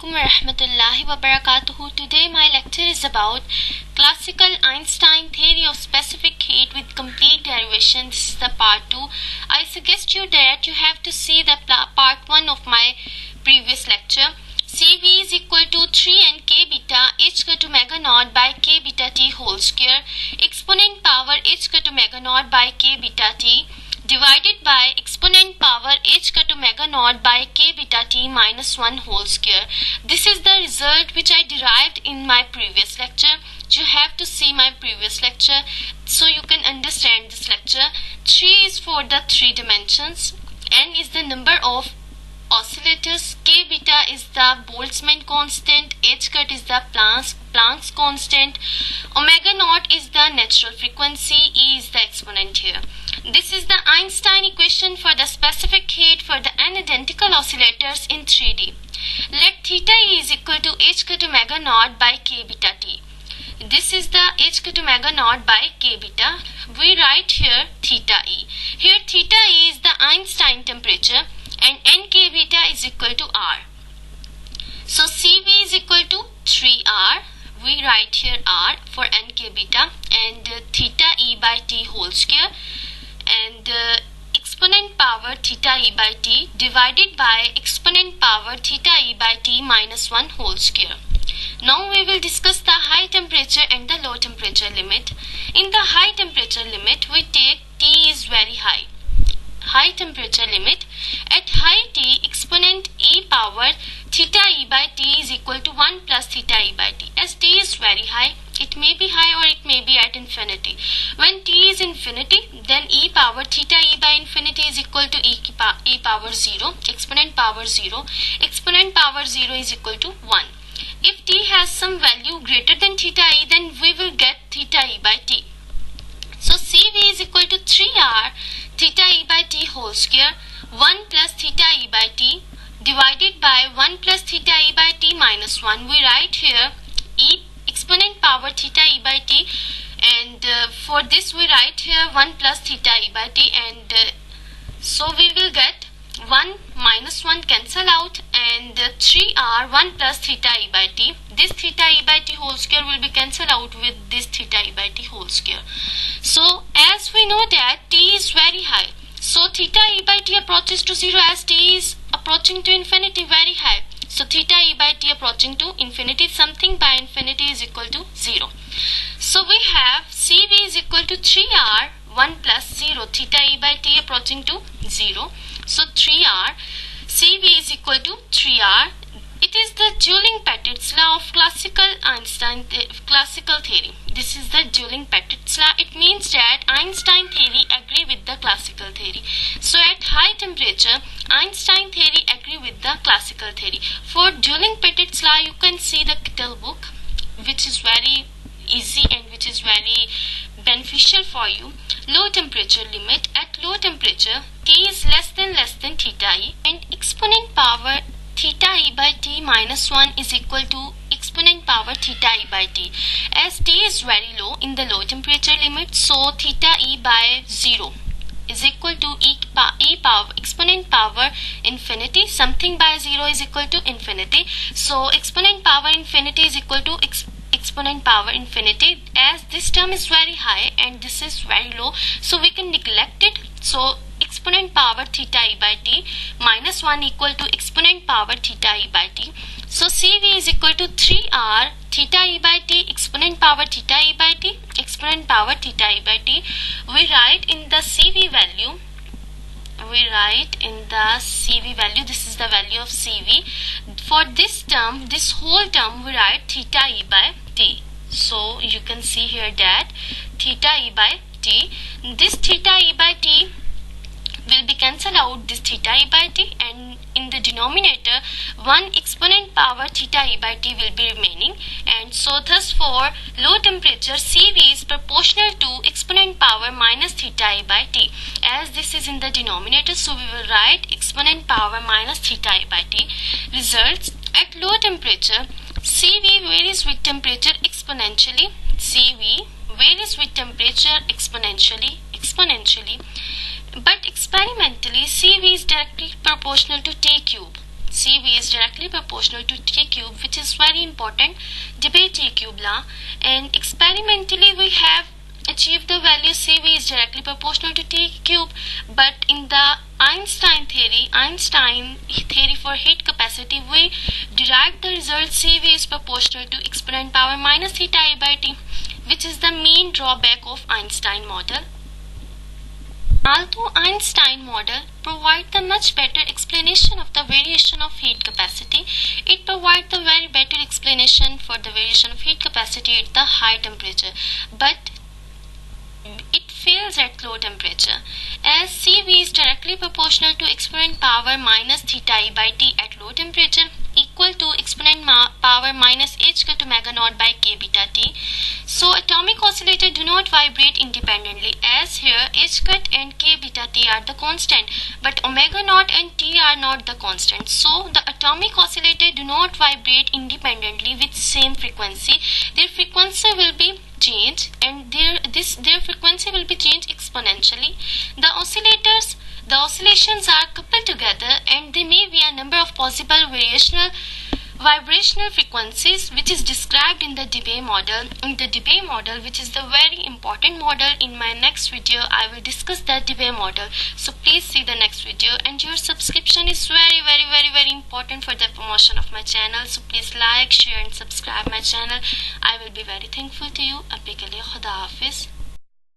alaikum wa rahmatullahi wa barakatuhu. Today my lecture is about classical Einstein theory of specific heat with complete derivation. This is the part 2. I suggest you that you have to see the part 1 of my previous lecture. Cv is equal to 3 and k beta h equal to omega naught by k beta t whole square, exponent power h equal to omega naught by k beta t divided by exponent power h equal to omega naught by k beta t minus 1 whole square. This is the result which I derived in my previous lecture. You have to see my previous lecture so you can understand this lecture. 3 is for the 3 dimensions, n is the number of oscillators, k beta is the Boltzmann constant, h cut is the Planck's constant, omega naught is the natural frequency, e is the exponent here. This is the Einstein equation for the specific heat for the n identical oscillators in 3D. Let theta e is equal to h cut omega naught by k beta t. This is the h cut omega naught by k beta. We write here theta e. Here theta e is the Einstein temperature and nk beta is equal to r. So Cv is equal to 3r. We write here r for nk beta and theta e by t whole square and exponent power theta e by t divided by exponent power theta e by t minus 1 whole square. Now we will discuss the high temperature and the low temperature limit. In the high temperature limit, we take T is very high. High temperature limit. At high T, exponent e power theta e by t is equal to 1 plus theta e by t. As T is very high, it may be high or it may be at infinity. When T is infinity, then e power theta e by infinity is equal to e power 0, exponent power 0. Exponent power 0 is equal to 1. If T has some value greater than theta e, then we will get theta e by t. So Cv is equal to 3r theta e by t whole square 1 plus theta e by t divided by 1 plus theta e by t minus 1. We write here e exponent power theta e by t and for this we write here 1 plus theta e by t and so we will get 1 minus 1 cancel out and 3r 1 plus theta e by t. This theta e by t whole square will be cancelled out with this theta e by t whole square. So as we know that t is very high, so theta e by t approaches to 0 as t is approaching to infinity very high. So theta e by t approaching to infinity, something by infinity is equal to 0. So we have Cv is equal to 3r 1 plus 0 theta e by t approaching to 0. So 3r, Cv is equal to 3r. It is the Dueling-Petit's law of classical Einstein classical theory. This is the Dueling-Petit's law. It means that Einstein theory agree with the classical theory. So at high temperature, Einstein theory agree with the classical theory. For Dueling-Petit's law, you can see the Kittel book, which is very easy and which is very beneficial for you. Low temperature limit. At low temperature, T is less than theta e and exponent power theta e by t minus 1 is equal to exponent power theta e by t. As T is very low in the low temperature limit, so theta e by 0 is equal to e power exponent power infinity. Something by 0 is equal to infinity. So exponent power infinity is equal to exponent power infinity. As this term is very high and this is very low, so we can neglect it. So exponent power theta e by t minus 1 equal to exponent power theta e by t. So Cv is equal to 3r theta e by t exponent power theta e by t exponent power theta e by t. We write in the Cv value. This is the value of Cv. For this term, this whole term, we write theta e by t. So you can see here that theta e by t. This theta e by t will be cancelled out this theta e by t and in the denominator 1 exponent power theta e by t will be remaining, and so thus for low temperature Cv is proportional to exponent power minus theta e by t. As this is in the denominator, so we will write exponent power minus theta e by t. Results: at low temperature Cv varies with temperature exponentially. Cv varies with temperature exponentially. But experimentally, Cv is directly proportional to T cube. CV is directly proportional to T cube, which is very important debate T cube law. And experimentally we have achieved the value CV is directly proportional to T cube, but in the Einstein theory for heat capacity, we derived the result CV is proportional to exponent power minus theta E by T, which is the main drawback of Einstein model. Although Einstein model provides the much better explanation of the variation of heat capacity, it provides the very better explanation for the variation of heat capacity at the high temperature, but it fails at low temperature, as CV is directly proportional to exponent power minus theta E by T at low temperature, equal to exponent power minus h cut omega naught by k beta T. So atomic oscillator do not vibrate independently, as here h cut and k beta T are the constant, but omega naught and T are not the constant. So the atomic oscillator do not vibrate independently with same frequency. Their frequency will be changed, and their frequency will be changed exponentially. The oscillations are coupled together, and there may be a number of possible vibrational frequencies, which is described in the Debye model. In the Debye model, which is the very important model, in my next video I will discuss the Debye model. So please see the next video, and your subscription is very important for the promotion of my channel. So please like, share and subscribe my channel. I will be very thankful to you. Abhi ke liye Khuda Hafiz.